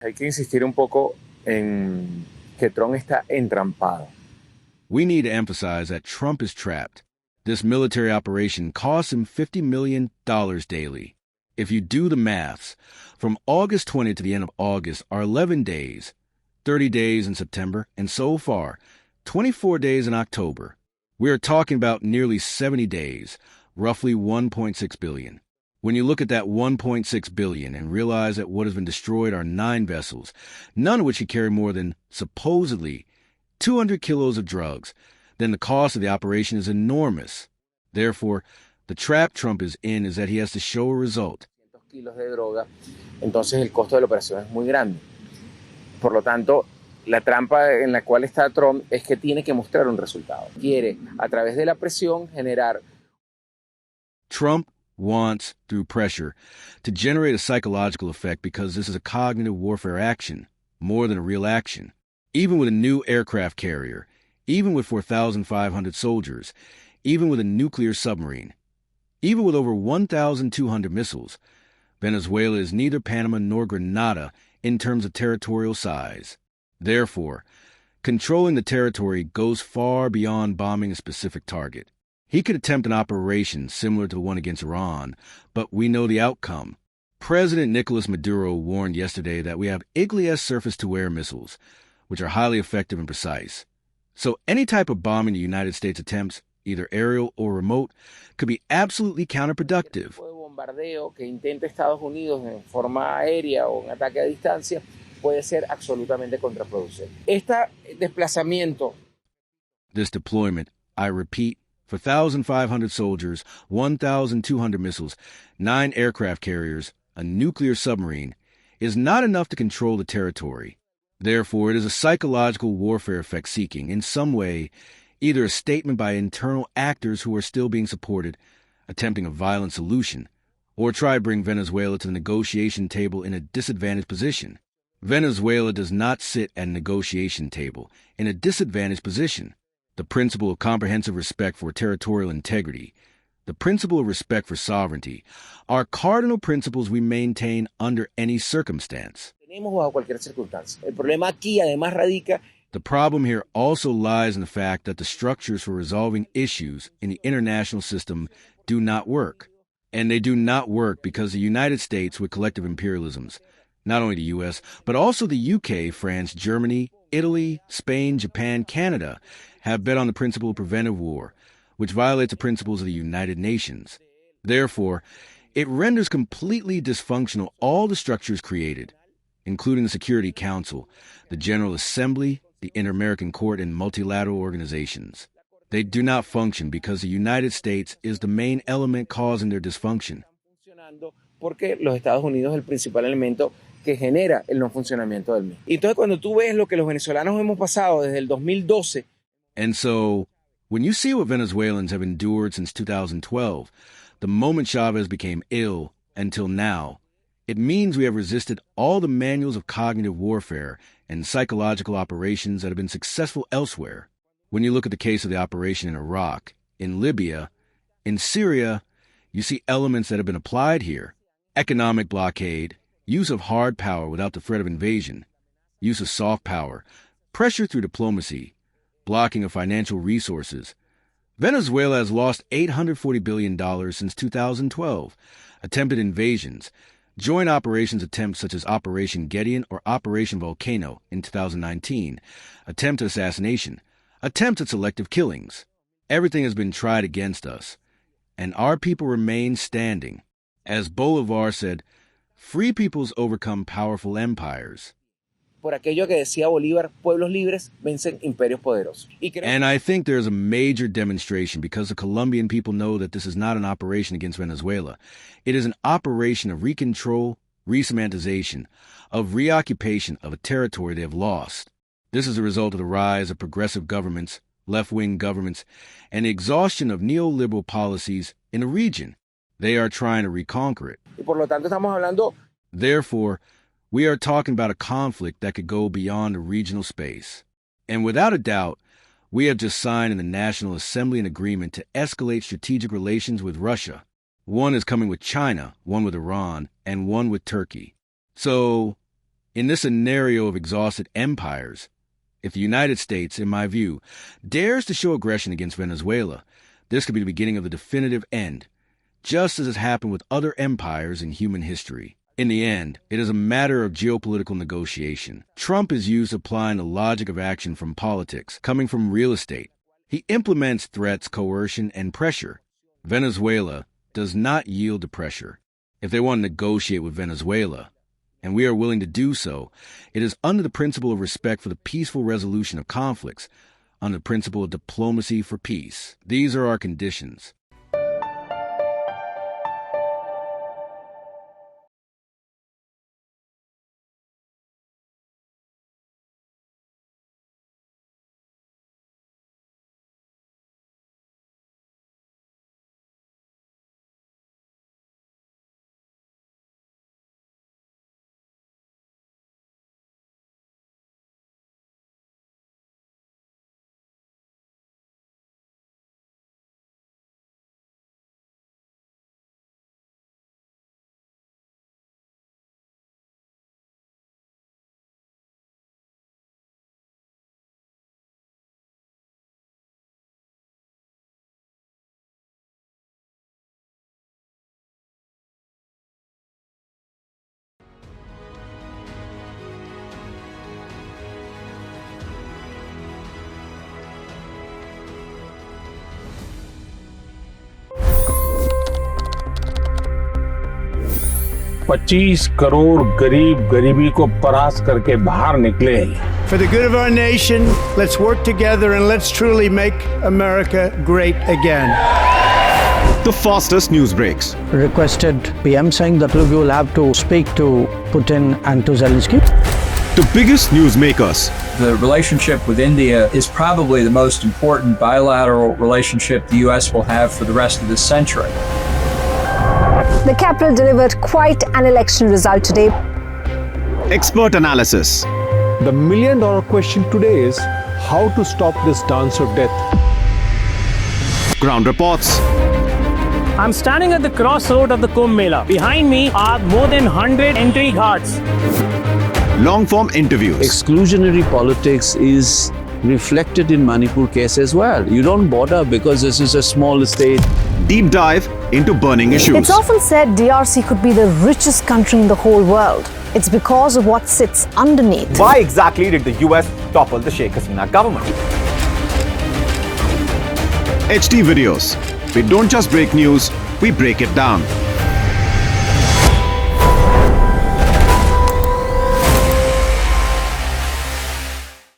Hay que insistir un poco en que Trump está entrampado. We need to emphasize that Trump is trapped. This military operation costs him $50 million daily. If you do the maths, from August 20 to the end of August are 11 days, 30 days in September, and so far, 24 days in October. We are talking about nearly 70 days, roughly 1.6 billion. When you look at that 1.6 billion and realize that what has been destroyed are 9 vessels, none of which could carry more than, supposedly, 200 kilos of drugs, then the cost of the operation is enormous. Therefore, the trap Trump is in is that he has to show a result. Kilos de droga, entonces el costo de la operación es muy grande. Por lo tanto, la trampa en la cual está Trump es que tiene que mostrar un resultado. Quiere, a través de la presión, generar. Trump wants, through pressure, to generate a psychological effect because this is a cognitive warfare action, more than a real action. Even with a new aircraft carrier, even with 4,500 soldiers, even with a nuclear submarine, even with over 1,200 missiles, Venezuela is neither Panama nor Grenada in terms of territorial size. Therefore, controlling the territory goes far beyond bombing a specific target. He could attempt an operation similar to the one against Iran, but we know the outcome. President Nicolas Maduro warned yesterday that we have Igla-S surface-to-air missiles, which are highly effective and precise. So any type of bombing the United States attempts, either aerial or remote, could be absolutely counterproductive. Bombardeo que intenta Estados Unidos en forma aérea o un ataque a distancia puede ser absolutamente contraproducente. Desplazamiento. This deployment, I repeat, for 1,500 soldiers, 1,200 missiles, 9 aircraft carriers, a nuclear submarine, is not enough to control the territory. Therefore, it is a psychological warfare effect seeking, in some way, either a statement by internal actors who are still being supported, attempting a violent solution, or try to bring Venezuela to the negotiation table in a disadvantaged position. Venezuela does not sit at a negotiation table in a disadvantaged position. The principle of comprehensive respect for territorial integrity, the principle of respect for sovereignty, are cardinal principles we maintain under any circumstance. El problema aquí además radica. The problem here also lies in the fact that the structures for resolving issues in the international system do not work. And they do not work because the United States, with collective imperialisms, not only the U.S., but also the UK, France, Germany, Italy, Spain, Japan, Canada, have bet on the principle of preventive war, which violates the principles of the United Nations. Therefore, it renders completely dysfunctional all the structures created, including the Security Council, the General Assembly, the Inter-American Court, and multilateral organizations. They do not function because the United States is the main element causing their dysfunction. Porque los Estados Unidos es el principal elemento que genera el no funcionamiento del mismo. Y entonces cuando tú ves lo que los venezolanos hemos pasado desde el 2012. And so, when you see what Venezuelans have endured since 2012, the moment Chavez became ill until now, it means we have resisted all the manuals of cognitive warfare and psychological operations that have been successful elsewhere. When you look at the case of the operation in Iraq, in Libya, in Syria, you see elements that have been applied here. Economic blockade, use of hard power without the threat of invasion, use of soft power, pressure through diplomacy, blocking of financial resources. Venezuela has lost $840 billion since 2012, attempted invasions, joint operations attempts such as Operation Gideon or Operation Volcano in 2019, attempted assassination, attempts at selective killings. Everything has been tried against us, and our people remain standing. As Bolivar said, free peoples overcome powerful empires. Por aquello que decía Bolívar, pueblos libres vencen imperios poderosos. And I think there's a major demonstration because the Colombian people know that this is not an operation against Venezuela. It is an operation of recontrol, resemantization, of reoccupation of a territory they have lost. This is a result of the rise of progressive governments, left-wing governments, and the exhaustion of neoliberal policies in the region. They are trying to reconquer it. Y por lo tanto estamos hablando. Therefore, we are talking about a conflict that could go beyond a regional space. And without a doubt, we have just signed in the National Assembly an agreement to escalate strategic relations with Russia. One is coming with China, one with Iran, and one with Turkey. So, In this scenario of exhausted empires, if the United States, in my view, dares to show aggression against Venezuela, this could be the beginning of the definitive end, just as has happened with other empires in human history. In the end, it is a matter of geopolitical negotiation. Trump is used to applying the logic of action from politics, coming from real estate. He implements threats, coercion, and pressure. Venezuela does not yield to pressure. If they want to negotiate with Venezuela, and we are willing to do so, it is under the principle of respect for the peaceful resolution of conflicts, under the principle of diplomacy for peace. These are our conditions. $25 crore गरीब गरीबी को परास्त करके बाहर निकले। For the good of our nation, let's work together and let's truly make America great again. The fastest news breaks. Requested PM saying that you will have to speak to Putin and to Zelensky. The biggest news makers. The relationship with India is probably the most important bilateral relationship the U.S. will have for the rest of this century. The capital delivered quite an election result today. Expert analysis. The million-dollar question today is how to stop this dance of death. Ground reports. I'm standing at the crossroad of the Kumbh Mela. Behind me are more than 100 entry guards. Long-form interviews. Exclusionary politics is reflected in Manipur case as well. You don't bother because this is a small state. Deep dive into burning issues. It's often said DRC could be the richest country in the whole world. It's because of what sits underneath. Why exactly did the US topple the Sheikh Hasina government? HD videos. We don't just break news, we break it down.